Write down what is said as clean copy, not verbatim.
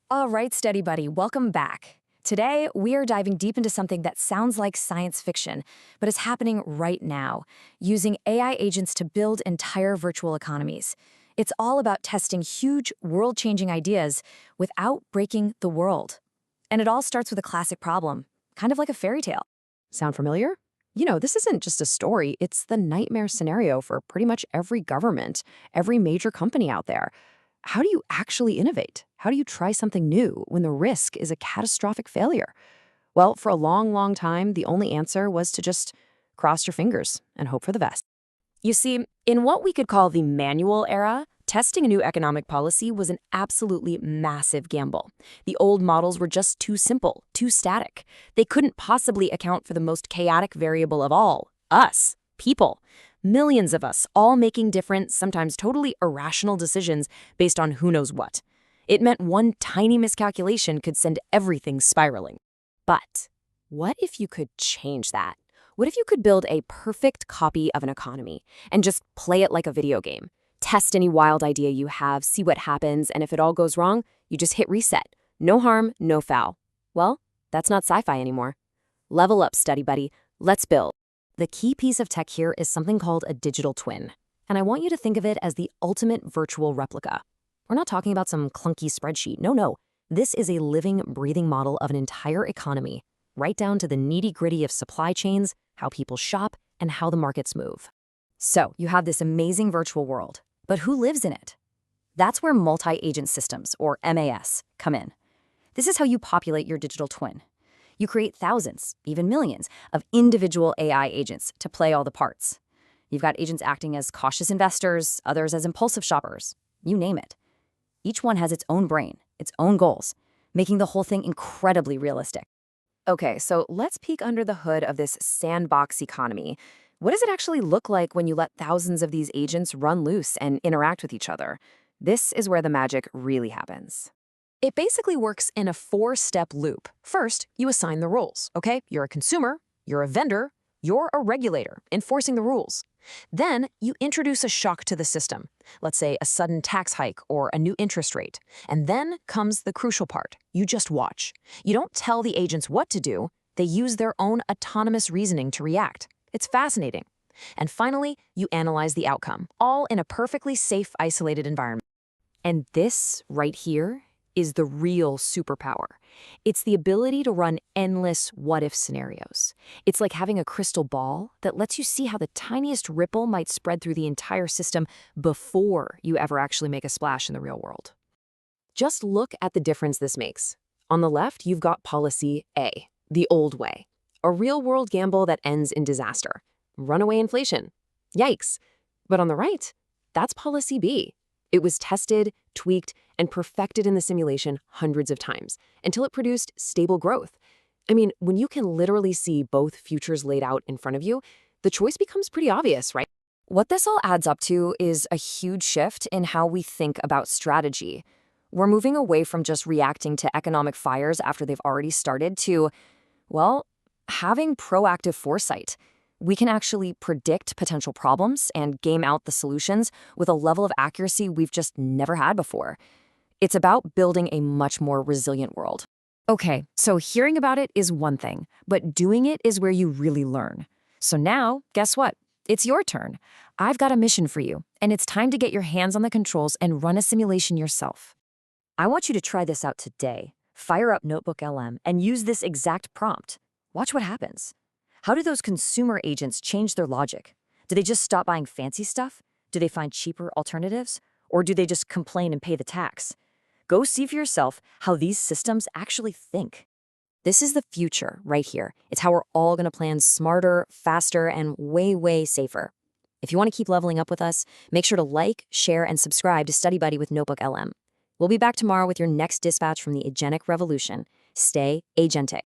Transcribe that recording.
All right, Study Buddy, welcome back. Today, we are diving deep into something that sounds like science fiction, but is happening right now, using AI agents to build entire virtual economies. It's all about testing huge, world-changing ideas without breaking the world. And it all starts with a classic problem, kind of like a fairy tale. Sound familiar? This isn't just a story, it's the nightmare scenario for pretty much every government, every major company out there. How do you actually innovate? How do you try something new when the risk is a catastrophic failure? Well, for a long, long time, the only answer was to just cross your fingers and hope for the best. You see, in what we could call the manual era, testing a new economic policy was an absolutely massive gamble. The old models were just too simple, too static. They couldn't possibly account for the most chaotic variable of all, us, people. Millions of us, all making different, sometimes totally irrational decisions based on who knows what. It meant one tiny miscalculation could send everything spiraling. But what if you could change that? What if you could build a perfect copy of an economy and just play it like a video game? Test any wild idea you have, see what happens, and if it all goes wrong, you just hit reset. No harm, no foul. Well, that's not sci-fi anymore. Level up, Study Buddy. Let's build. The key piece of tech here is something called a digital twin. And I want you to think of it as the ultimate virtual replica. We're not talking about some clunky spreadsheet. No. This is a living, breathing model of an entire economy, right down to the nitty-gritty of supply chains, how people shop, and how the markets move. So you have this amazing virtual world, but who lives in it? That's where multi-agent systems, or MAS, come in. This is how you populate your digital twin. You create thousands, even millions, of individual AI agents to play all the parts. You've got agents acting as cautious investors, others as impulsive shoppers, you name it. Each one has its own brain, its own goals, making the whole thing incredibly realistic. Okay, so let's peek under the hood of this sandbox economy. What does it actually look like when you let thousands of these agents run loose and interact with each other? This is where the magic really happens. It basically works in a 4-step loop. First, you assign the roles, okay? You're a consumer, you're a vendor, you're a regulator, enforcing the rules. Then, you introduce a shock to the system. Let's say a sudden tax hike or a new interest rate. And then comes the crucial part. You just watch. You don't tell the agents what to do. They use their own autonomous reasoning to react. It's fascinating. And finally, you analyze the outcome, all in a perfectly safe, isolated environment. And this right here is the real superpower. It's the ability to run endless what-if scenarios. It's like having a crystal ball that lets you see how the tiniest ripple might spread through the entire system before you ever actually make a splash in the real world. Just look at the difference this makes. On the left, you've got policy A, the old way, a real-world gamble that ends in disaster. Runaway inflation. Yikes. But on the right, that's policy B. It was tested, tweaked, and perfected in the simulation hundreds of times until it produced stable growth. I mean, when you can literally see both futures laid out in front of you, the choice becomes pretty obvious, right? What this all adds up to is a huge shift in how we think about strategy. We're moving away from just reacting to economic fires after they've already started to, well, having proactive foresight. We can actually predict potential problems and game out the solutions with a level of accuracy we've just never had before. It's about building a much more resilient world. Okay, so hearing about it is one thing, but doing it is where you really learn. So now, guess what? It's your turn. I've got a mission for you, and it's time to get your hands on the controls and run a simulation yourself. I want you to try this out today. Fire up Notebook LM and use this exact prompt. Watch what happens. How do those consumer agents change their logic? Do they just stop buying fancy stuff? Do they find cheaper alternatives? Or do they just complain and pay the tax? Go see for yourself how these systems actually think. This is the future right here. It's how we're all going to plan smarter, faster, and way, way safer. If you want to keep leveling up with us, make sure to like, share, and subscribe to Study Buddy with Notebook LM. We'll be back tomorrow with your next dispatch from the Agentic Revolution. Stay agentic.